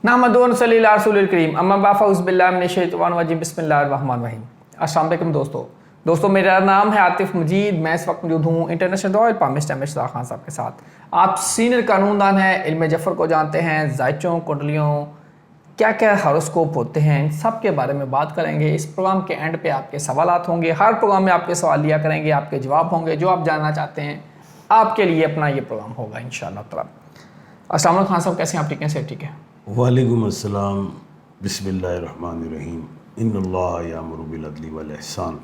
नहमदुहु व नसल्ली अला रसूलिल करीम अम्मा बाद फ़अऊज़ु बिल्लाहि मिनश शैतानिर रजीम बिस्मिल्लाहिर रहमानिर रहीम। अस्सलाम वालेकुम दोस्तों मेरा नाम है आतिफ मजीद। मैं इस वक्त मौजूद हूँ international royal palmist MH Khan साहब के साथ। आप सीनियर कानूनदान हैं, इल्म जफ़र को जानते हैं, जायचों कुंडलियों क्या क्या हॉरोस्कोप होते हैं, इन सब के बारे में बात करेंगे। इस प्रोग्राम के एंड पे आपके सवालात होंगे, हर प्रोग्राम में आपके सवाल लिया करेंगे, आपके जवाब होंगे जो आप जानना चाहते हैं। आपके लिए अपना ये प्रोग्राम होगा इंशाअल्लाह ताला। अस्सलाम वालेकुम खान साहब, कैसे हैं आप? ठीक हैं? से ठीक है। वालेकुम अस्सलाम। बिस्मिल्लाहिर्रहमानिर्रहीम। इन्नल्लाह यामुरु बिल अदली वल इहसान।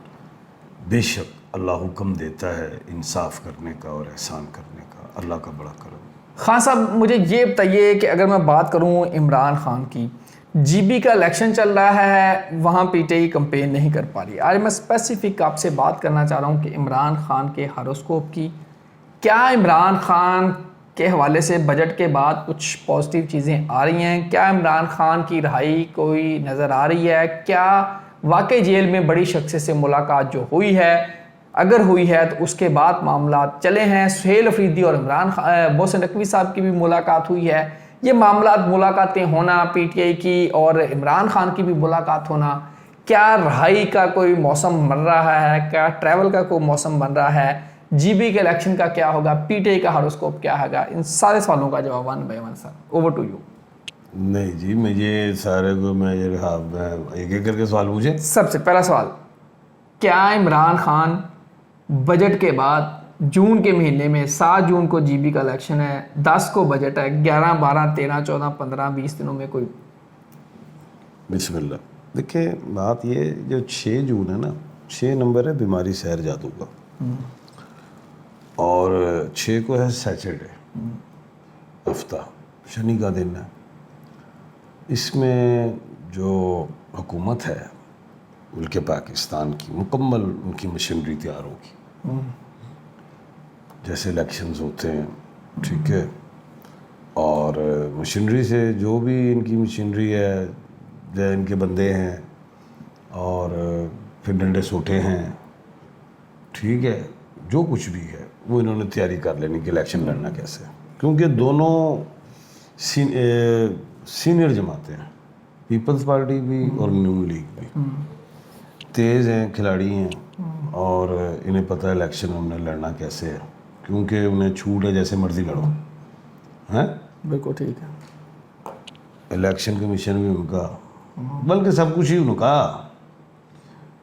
बेशक अल्लाह हुक्म देता है इंसाफ करने का और एहसान करने का। अल्लाह का बड़ा करम। खान साहब मुझे ये बताइए कि अगर मैं बात करूँ इमरान खान की, जीबी का इलेक्शन चल रहा है, वहाँ पीटीआई कंपेन नहीं कर पा रही। आज मैं स्पेसिफिक आपसे बात करना चाह रहा हूँ कि इमरान खान के हॉरोस्कोप की। क्या इमरान खान के हवाले से बजट के बाद कुछ पॉजिटिव चीज़ें आ रही हैं? क्या इमरान खान की रहाई कोई नज़र आ रही है? क्या वाकई जेल में बड़ी शख्स से मुलाकात जो हुई है, अगर हुई है तो उसके बाद मामला चले हैं? सुहेल अफरीदी और मोहसिन नकवी साहब की भी मुलाकात हुई है। ये मामला मुलाकातें होना, पीटीआई की और इमरान खान की भी मुलाकात होना, क्या रहाई का कोई मौसम बन रहा है? क्या ट्रैवल का कोई मौसम बन रहा है? जीबी के इलेक्शन का क्या होगा? पीटीआई का हॉरोस्कोप क्या होगा? इन सारे सवालों का जवाब one by one sir, over to you. नहीं जी, मुझे सारे को मैं एक एक करके सवाल पूछे। सबसे पहला सवाल, क्या इमरान खान बजट के बाद जून के महीने में 7 जून को जीबी का इलेक्शन है, 10 को बजट है, 11, 12, 13, 14, 15, 20 दिनों में कोई? बिस्मिल्लाह। देखिए बात ये, जो 6 जून है ना, 6 नंबर है बीमारी सहर जादू का, और 6 को है सैटरडे, हफ्ता शनि का दिन है। इसमें जो हुकूमत है मुल्क पाकिस्तान की, मुकम्मल उनकी मशीनरी तैयार होगी। जैसे इलेक्शंस होते हैं, ठीक है, और मशीनरी से जो भी इनकी मशीनरी है, जो इनके बंदे हैं और फिर डंडे सोटे हैं, ठीक है, जो कुछ भी है वो इन्होंने तैयारी कर लेनी कि इलेक्शन लड़ना कैसे। क्योंकि दोनों सीनियर जमातें हैं, पीपल्स पार्टी भी और नून लीग भी तेज़ हैं, खिलाड़ी हैं, और इन्हें पता है इलेक्शन उन्हें लड़ना कैसे है, क्योंकि उन्हें छूट है जैसे मर्जी लड़ो, हैं? बिल्कुल ठीक है। इलेक्शन कमीशन भी उनका, बल्कि सब कुछ ही उनका।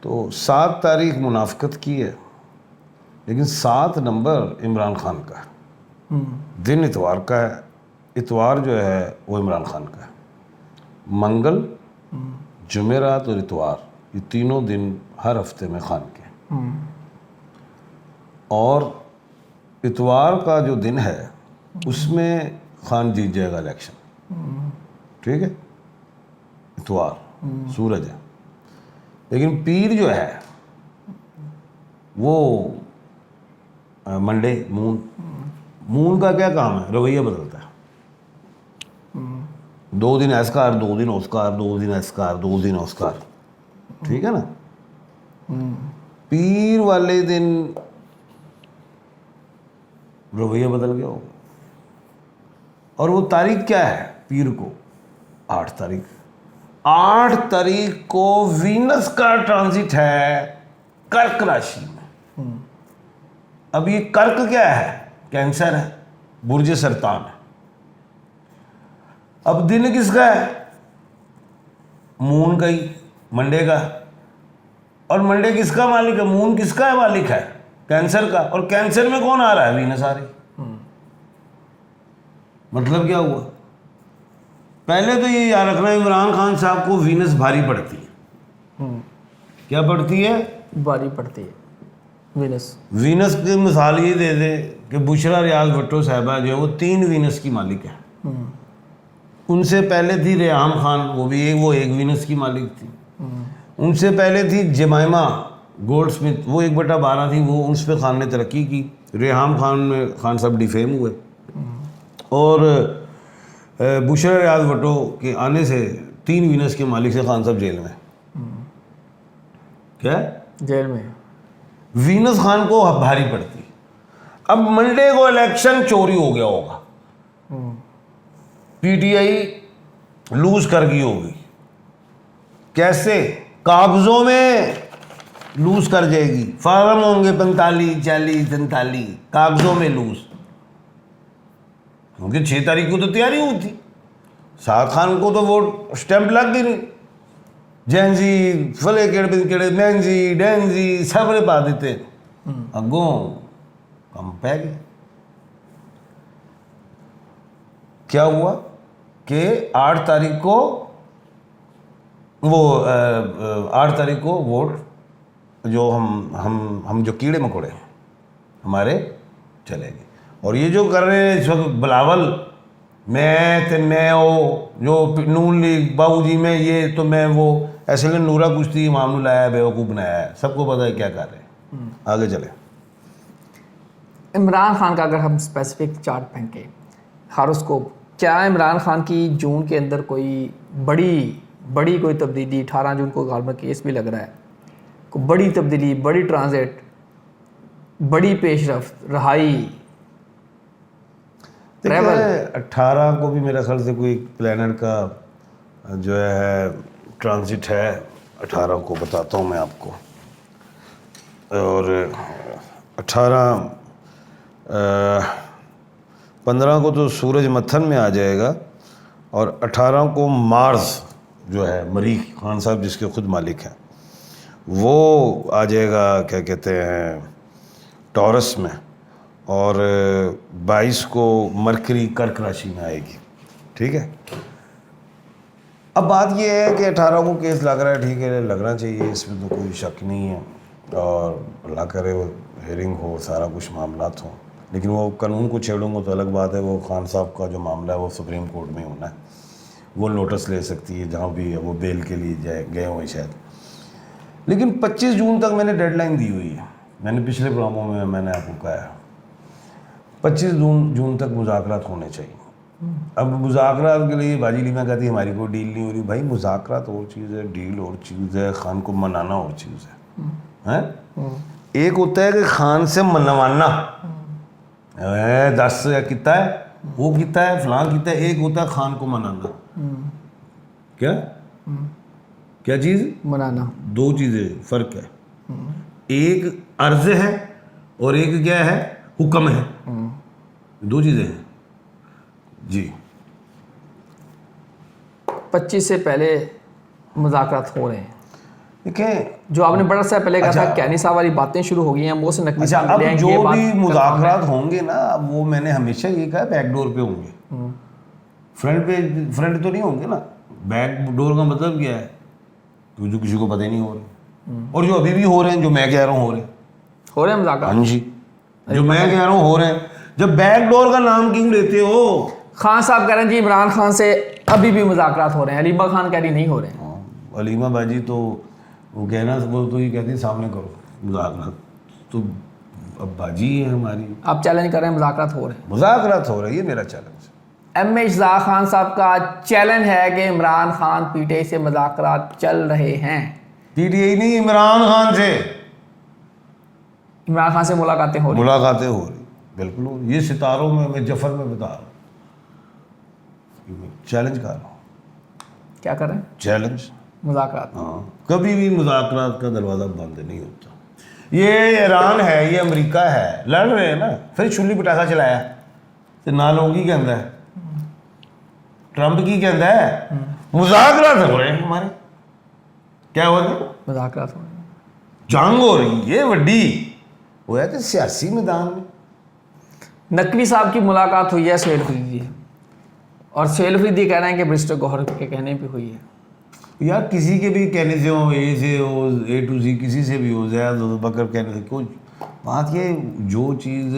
तो 7 तारीख मुनाफिकत की है, लेकिन 7 नंबर इमरान खान का है। दिन इतवार का है, इतवार जो है वो इमरान खान का है। मंगल, जुमेरात और इतवार, ये तीनों दिन हर हफ्ते में खान के। और इतवार का जो दिन है उसमें खान जीत जाएगा इलेक्शन, ठीक है, इतवार सूरज है। लेकिन पीर जो है वो मंडे, मून का क्या काम है? रवैया बदलता है। 2 दिन एस्कार, 2 दिन ऑस्कार, 2 दिन एस्कार, 2 दिन ऑस्कार, ठीक है ना। पीर वाले दिन रवैया बदल गया होगा। और वो तारीख क्या है पीर को? 8 तारीख। 8 तारीख को वीनस का ट्रांजिट है कर्क राशि में। अब ये कर्क क्या है? कैंसर है, बुर्ज सरतान है। अब दिन किसका है? मून का ही, मंडे का। और मंडे किसका मालिक है? मून किसका है मालिक है? कैंसर का। और कैंसर में कौन आ रहा है? वीनस आ रही। मतलब क्या हुआ? पहले तो ये याद रखना, इमरान खान साहब को वीनस भारी पड़ती है। क्या पड़ती है? भारी पड़ती है वीनस। वीनस की मिसाल ये दे दे कि बुशरा रियाज भट्टो साहबा जो है वो 3 वीनस की मालिक है। उनसे पहले थी रेहाम खान, वो एक वीनस की मालिक थी। उनसे पहले थी जमाइमा गोल्डस्मिथ, वो 1/12 थी, वो उस पर खान ने तरक्की की। रेहाम खान में खान साहब डिफेम हुए, और बुशरा रियाज भट्टो के आने से 3 वीनस के मालिक से खान साहब जेल में। क्या जेल में? वीनस खान को भारी पड़ती। अब मंडे को इलेक्शन चोरी हो गया होगा, पीटीआई लूज कर गई होगी। कैसे? कागजों में लूज कर जाएगी। फार्म होंगे 45, 40, 43, कागजों में लूज, क्योंकि 6 तारीख को तो तैयारी हुई थी। साद खान को तो वो स्टैंप लग गई नहीं, जैन जी फले केड़े नैन जी डैन जी सब ने पा देते, अगों कम पै गए। क्या हुआ कि 8 तारीख को वो 8 तारीख को वोट जो हम जो कीड़े मकोड़े हैं हमारे चले गए। और ये जो कर रहे हैं इस वक्त बिलावल, मैं वो जो नून लीग बाबू जी में ये तो मैं वो ऐसे में नूरा कुश्ती मामला लाया है, बेवकूफ़ बनाया है, सबको पता है क्या कर रहे हैं। आगे चले। इमरान खान का अगर हम स्पेसिफिक चार्ट फेंकें, हारोस्कोप, क्या इमरान खान की जून के अंदर कोई बड़ी कोई तब्दीली, 18 जून को गालमर केस भी लग रहा है, कोई बड़ी तब्दीली, बड़ी ट्रांजिट, बड़ी पेशरफ्त, रहाई, ट्रैवल? 18 को भी मेरे ख्याल से कोई प्लानर का जो है ट्रांजिट है, 18 को बताता हूँ मैं आपको। और 15 को तो सूरज मत्थन में आ जाएगा, और 18 को मार्स जो है मरीख खान साहब जिसके खुद मालिक हैं, वो आ जाएगा क्या कहते हैं टॉरस में, और 22 को मरकरी कर्क राशि में आएगी। ठीक है। अब बात ये है कि 18 को केस लग रहा है, ठीक है, लगना चाहिए, इसमें तो कोई शक नहीं है, और अल्लाह करे वो हेयरिंग हो, सारा कुछ मामलात हों, लेकिन वो कानून को छेड़ूंगा तो अलग बात है। वो खान साहब का जो मामला है वो सुप्रीम कोर्ट में होना है, वो नोटिस ले सकती है जहाँ भी है, वो बेल के लिए गए हुए शायद। लेकिन 25 जून तक मैंने डेडलाइन दी हुई है, मैंने पिछले प्रोग्रामों में मैंने आपको कहा है 25 जून तक मुज़ाकरात होने चाहिए। अब मुज़ाकरात के लिए बाजी लीमा कहती है हमारी कोई डील नहीं हो रही। भाई मुज़ाकरात और चीज़ है, डील और चीज़ है, खान को मनाना और चीज़ है। एक होता है कि खान से मनवाना, 10 कितना है वो कितना है फलां कितना है, एक होता है खान को मनाना। क्या चीज़? मनाना। 2 चीज़ें फ़र्क है, एक अर्ज है और एक क्या है हुक्म है, 2 चीज़ें हैं जी। 25 से पहले मुज़ाकरात हो रहे हैं। देखें जो आपने बड़ा सा पहले कहा था कैनी साहब वाली बातें शुरू हो गई हैं, वो से नकली। अच्छा, अब जो भी मुज़ाकरात होंगे ना, अब वो मैंने हमेशा ये कहा बैकडोर पे होंगे, फ्रंट तो नहीं होंगे ना। बैकडोर का मतलब क्या है? तो जो किसी को पता ही नहीं हो रहे, और जो अभी भी हो रहे हैं, जो मैं कह रहा हूँ हो रहे हैं मुज़ाकरात। हाँ जी, जो मैं कह रहा हूँ हो रहे हैं। जब बैकडोर का नाम क्यों लेते हो? खान साहब कह रहे हैं जी इमरान खान से अभी भी मुज़ाकरात हो रहे हैं, अलीमा खान कह रही नहीं हो रहे हैं। अलीमा बाजी तो वो कहना, वो तो ये कहती है सामने करो मुज़ाकरात, तो अब बाजी है हमारी। आप चैलेंज कर रहे हैं मुज़ाकरात हो रहे हैं? मुज़ाकरात हो रही है, मेरा चैलेंज। एम.ए. इशफ़ाक़ खान साहब का चैलेंज है कि इमरान खान पीटीआई से मुज़ाकरात चल रहे हैं। पीटीआई नहीं, इमरान खान से, इमरान खान से मुलाकातें हो रही बिल्कुल। ये सितारों में मैं जफर में बता रहा हूँ, चैलेंज कर रहा हूँ। क्या कर रहे हैं? चैलेंज, मुज़ाकरात। हाँ, कभी भी मुज़ाकरात का दरवाज़ा बंद नहीं होता। ये ईरान है, ये अमेरिका है, लड़ रहे हैं ना, फिर छुल्ली पटाखा चलाया तो ना लोग ही कहता है, ट्रंप की कहता है मुज़ाकरात हो रहे हैं हमारे। क्या हो रहे हैं? मुज़ाकरात हो रहे हैं, जंग हो रही है वड्डी, वो है कि सियासी मैदान में। नकवी साहब की मुलाकात हुई है सुहेल अफरीदी, और सुहेल अफरीदी कह रहे हैं कि बैरिस्टर गौहर के कहने पे हुई है। यार किसी के भी कहने से हो, ए से हो, A to Z, किसी से भी हो, ज़ैद बकर कहने से कुछ बात ये जो चीज़।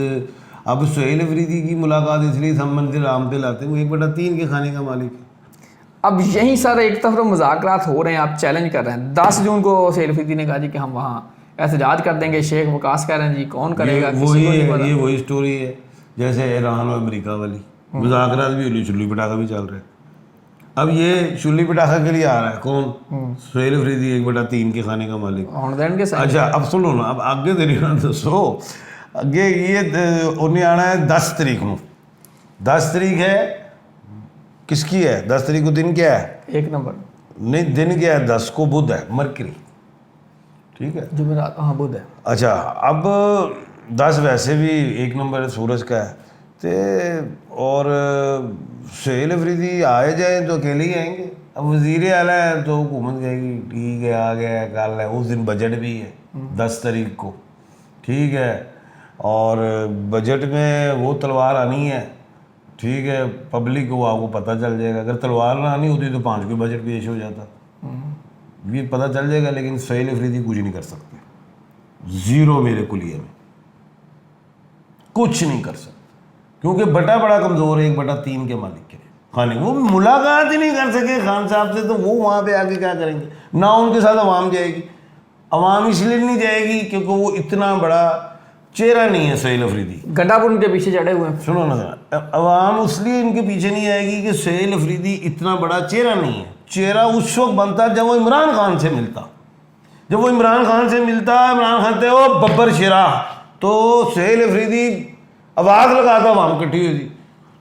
अब सुहेल अफरीदी की मुलाकात इसलिए संबंध से राम पे लाते हैं, वो 1/3 के खाने का मालिक है। अब यहीं सर एक तरफ मुज़ाकरात हो रहे हैं, आप चैलेंज कर रहे हैं। 10 जून को सुहेल अफरीदी ने कहा जी कि हम वहाँ एहतजाज कर देंगे। शेख वकास कह रहे हैं जी कौन करेगा, ये वही स्टोरी है जैसे ईरान और अमेरिका वाली। मुज़ाकरात भी हो रही, चुल्ली पटाखा भी चल रहा है। अब ये चुल्ली पटाखा के लिए आ रहा है कौन? सुहेल अफरीदी, 1/3 के खाने का मालिक। अच्छा अब सुनो ना, अब आगे तेरी ना दसो अगे। ये उन्हें आना है 10 तारीख को, 10 तारीख है किसकी है? 10 तारीख को दिन क्या है? 1 नंबर नहीं, दिन क्या है? 10 को बुध है, मरकरी, ठीक है। जुमेरात, हाँ बुध है। अच्छा, अब 10 वैसे भी 1 नंबर सूरज का है, तो और सुहेल अफरीदी आए जाए तो अकेले ही आएंगे। अब वजीर आला है तो हुकूमत कहेगी ठीक है आ गया, कल है, उस दिन बजट भी है 10 तारीख को, ठीक है। और बजट में वो तलवार आनी है, ठीक है, पब्लिक को आपको पता चल जाएगा। अगर तलवार ना आनी होती तो 5 को बजट पेश हो जाता, ये पता चल जाएगा। लेकिन सुहेल अफरीदी कुछ नहीं कर सकते, ज़ीरो मेरे कुलिये में कुछ नहीं कर सकते, क्योंकि बटा बड़ा कमज़ोर है, 1/3 के मालिक के खाने, वो मुलाकात ही नहीं कर सके खान साहब से, तो वो वहाँ पे आके क्या करेंगे? ना उनके साथ अवाम जाएगी। अवाम इसलिए नहीं जाएगी क्योंकि वो इतना बड़ा चेहरा नहीं है सुहेल अफरीदी। गड्ढापुर उनके पीछे चढ़े हुए हैं। सुनो ना, अवाम इसलिए इनके पीछे नहीं आएगी कि सुहेल अफरीदी इतना बड़ा चेहरा नहीं है। चेहरा उस वक्त बनता जब वो इमरान खान से मिलता, जब वो इमरान खान से मिलता, इमरान खान थे वो बब्बर शेरा, तो सुहेल अफरीदी आवाज़ लगाता, अवाम इकट्ठी हुई थी।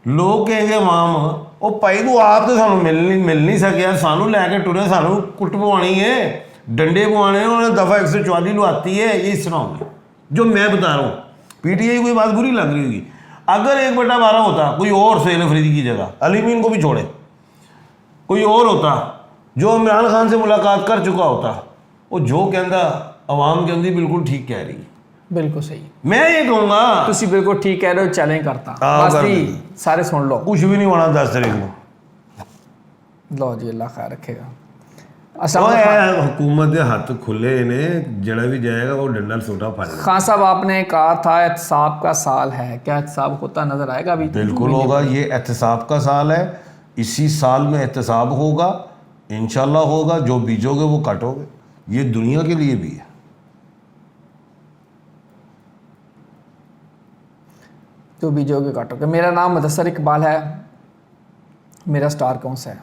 लोग कहेंगे अवाम ओ भाई तू आप तो सानू मिल नहीं सकिया, सानू लैके टुरे, सानू कुट पवानी है, डंडे पवाने, उन्होंने दफ़ा 144 लुआती है, ये इस तरह होंगे जो मैं बता रहा हूँ। पीटीआई कोई बात बुरी लग रही होगी। अगर 1/12 होता कोई और सुहेल अफरीदी की जगह, अली मीन को भी छोड़े, कोई और होता जो इमरान खान से मुलाकात कर चुका होता, वो जो कहता अवाम के अंदर बिल्कुल ठीक कह रही है, बिल्कुल सही। मैं ये कहूँगा तुसी बिल्कुल ठीक कह रहे हो, चैलेंज करता बस जी, सारे सुन लो। कुछ भी नहीं होना 10 तारीख को। लो जी, अल्लाह खैर रखेगा। हुकूमत के हाथ खुले ने, जड़ा भी जाएगा वो डंडा सोटा फाड़ेगा। खान साहब आपने कहा था एहतसाब का साल है, क्या एहतसाब होता नजर आएगा अभी? बिल्कुल होगा, ये एहतसाब का साल है। इसी साल में एहतसाब होगा, इंशाल्लाह होगा। जो बीजोगे वो काटोगे, ये दुनिया के लिए भी है। जो बीजोगे काटोगे। मेरा नाम मुदस्सर इकबाल है, मेरा स्टार कौन सा है?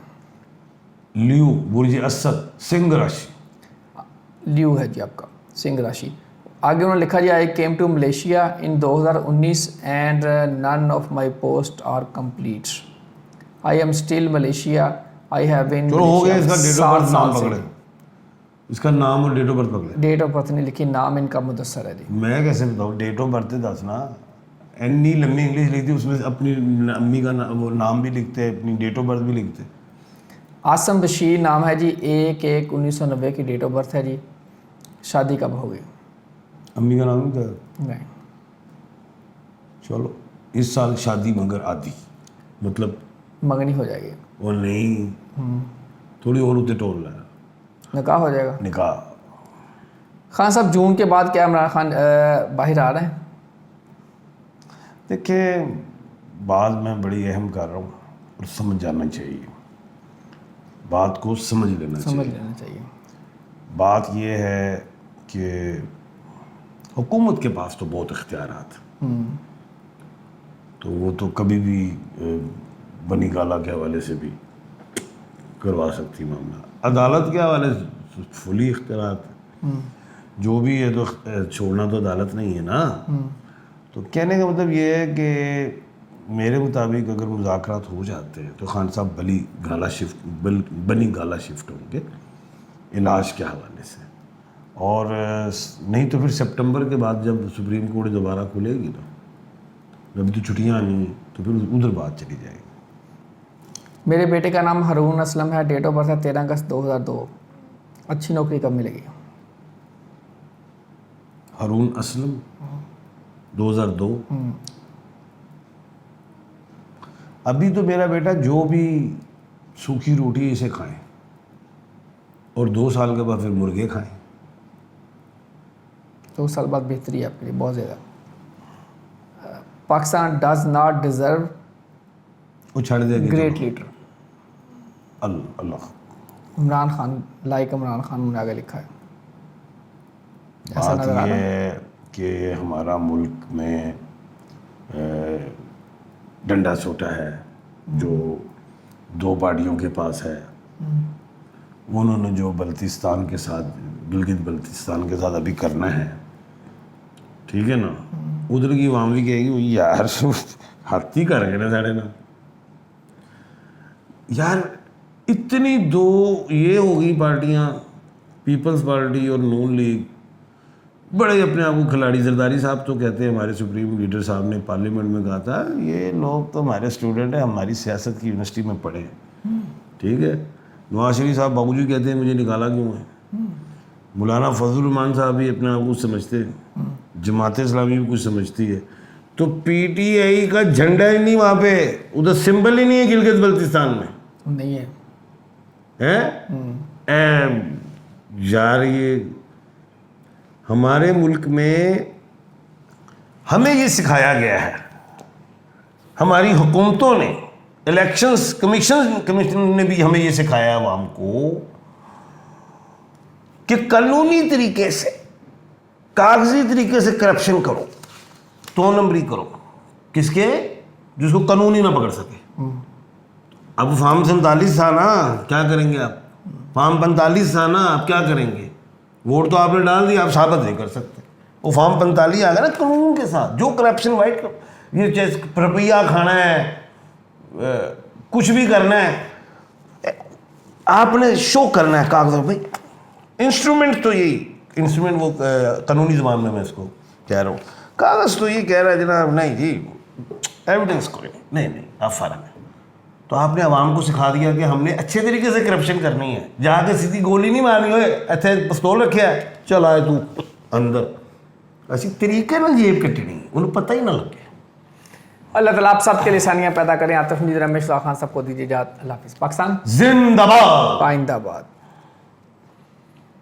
लियो, बुर्ज असद, सिंह राशि। लियो है जी आपका, सिंह राशि। आगे उन्होंने लिखा ji, I came to Malaysia in 2019 and none of my post are complete. I am still Malaysia, I have been. चलो हो गया, इसका डेट ऑफ बर्थ नाम पकड़े, इसका नाम और डेट ऑफ बर्थ पकड़े। डेट ऑफ बर्थ नहीं लिखी, नाम इनका मुदस्सर है जी। मैं कैसे बताऊँ? डेट ऑफ बर्थ दसना, इतनी लंबी इंग्लिश लिखती, उसमें अपनी अम्मी का वो नाम भी लिखते, अपनी डेट ऑफ बर्थ भी लिखते। आसम बशीर नाम है जी, 1/1/1990 की डेट ऑफ बर्थ है जी। शादी कब होगी? अम्मी का नाम क्या? नहीं। चलो इस साल शादी मगर आधी, मतलब मंगनी हो जाएगी। वो नहीं, थोड़ी और उतने टोल लाया, निकाह हो जाएगा। निकाह। खान साहब जून के बाद क्या इमरान खान बाहर आ रहे हैं? देखिए, बात मैं बड़ी अहम कर रहा हूँ और समझ जाना चाहिए, बात को समझ लेना चाहिए। बात यह है कि हुकूमत के पास तो बहुत इख्तियारात, तो वो तो कभी भी बनी गाला के हवाले से भी करवा सकती मामला, अदालत के हवाले से फुली इख्तियारात, जो भी है तो छोड़ना तो अदालत नहीं है ना। तो कहने का मतलब ये है कि मेरे मुताबिक अगर मुज़ाकरात हो जाते हैं तो खान साहब बनी गाला शिफ्ट होंगे इलाज के हवाले से, और नहीं तो फिर सितंबर के बाद जब सुप्रीम कोर्ट दोबारा खुलेगी ना, अभी तो छुट्टियाँ आनी हैं, तो फिर उधर बात चली जाएगी। मेरे बेटे का नाम हारून असलम है, डेट ऑफ बर्थ है 13 अगस्त 2002। अच्छी नौकरी कब मिलेगी? हारून असलम 2002। अभी तो मेरा बेटा जो भी सूखी रोटी इसे खाएं और 2 साल के बाद फिर मुर्गे खाएं। 2 साल बाद बेहतरी है आपके लिए बहुत ज़्यादा। पाकिस्तान डज नॉट डिजर्व वो छाड़ देंगे ग्रेट लीडर। अल्लाह। इमरान खान, लाइक इमरान खान उन्होंने आगे लिखा है। ऐसा बात नजर आ यह रहा है है कि हमारा मुल्क में डंडा सोटा है जो 2 पार्टियों के पास है। उन्होंने जो बल्तिस्तान के साथ, गिलगित बल्तिस्तान के साथ अभी करना है, ठीक है ना, उधर की अवाम भी कहेगी यार हाथी कर गए ना साढ़े ना। यार इतनी दो ये हो गई पार्टियां, पीपल्स पार्टी और नून लीग, बड़े अपने आप को खिलाड़ी। जरदारी साहब तो कहते हैं, हमारे सुप्रीम लीडर साहब ने पार्लियामेंट में कहा था, ये लोग तो हमारे स्टूडेंट हैं, हमारी सियासत की यूनिवर्सिटी में पढ़े हैं, ठीक है। नवाज शरीफ साहब बाबूजी कहते हैं मुझे निकाला क्यों है। मौलाना फजल रहमान साहब भी अपने आप को समझते हैं, जमात इस्लामी भी कुछ समझती है। तो पीटीआई का झंडा ही नहीं वहाँ पे, उधर सिंबल ही नहीं है गिलगित बल्तिस्तान में, नहीं है यार ये हमारे मुल्क में हमें ये सिखाया गया है, हमारी हुकूमतों ने, इलेक्शंस कमीशन ने भी हमें ये सिखाया है आवाम को कि कानूनी तरीके से, कागजी तरीके से करप्शन करो, 2 नंबरी करो। किसके? जिसको कानून ही ना पकड़ सके। अब फॉर्म 47 था ना, क्या करेंगे आप? फॉर्म 45 था ना, आप क्या करेंगे? वोट तो आपने डाल दिया, आप साबित नहीं कर सकते। वो फॉर्म 45 आ गया ना कानून के साथ, जो करप्शन वाइट, ये रुपया खाना है, कुछ भी करना है, आपने शो करना है कागज भाई। इंस्ट्रूमेंट तो यही, इंस्ट्रूमेंट वो कानूनी ज़बान में मैं इसको कह रहा हूँ, कागज़ तो ये कह रहा है जनाब नहीं जी एविडेंस करें, नहीं आप फ़र्क है। तो आपने आवाम को सिखा दिया कि हमने अच्छे तरीके से करप्शन करनी है, जाके सीधी गोली नहीं मारनी हो, इतने पिस्तौल रखे है, चल आए तू अंदर, ऐसी तरीके ना जेब कटनी, उन्हें पता ही ना लगे। अल्लाह ताला आप सबके लिए आसानियाँ पैदा करें। आतिफ नजीर, रमेश खान, सबको दीजिए इजाज़त। अल्लाह हाफिज़। पाकिस्तान जिंदाबाद, आइंदाबाद।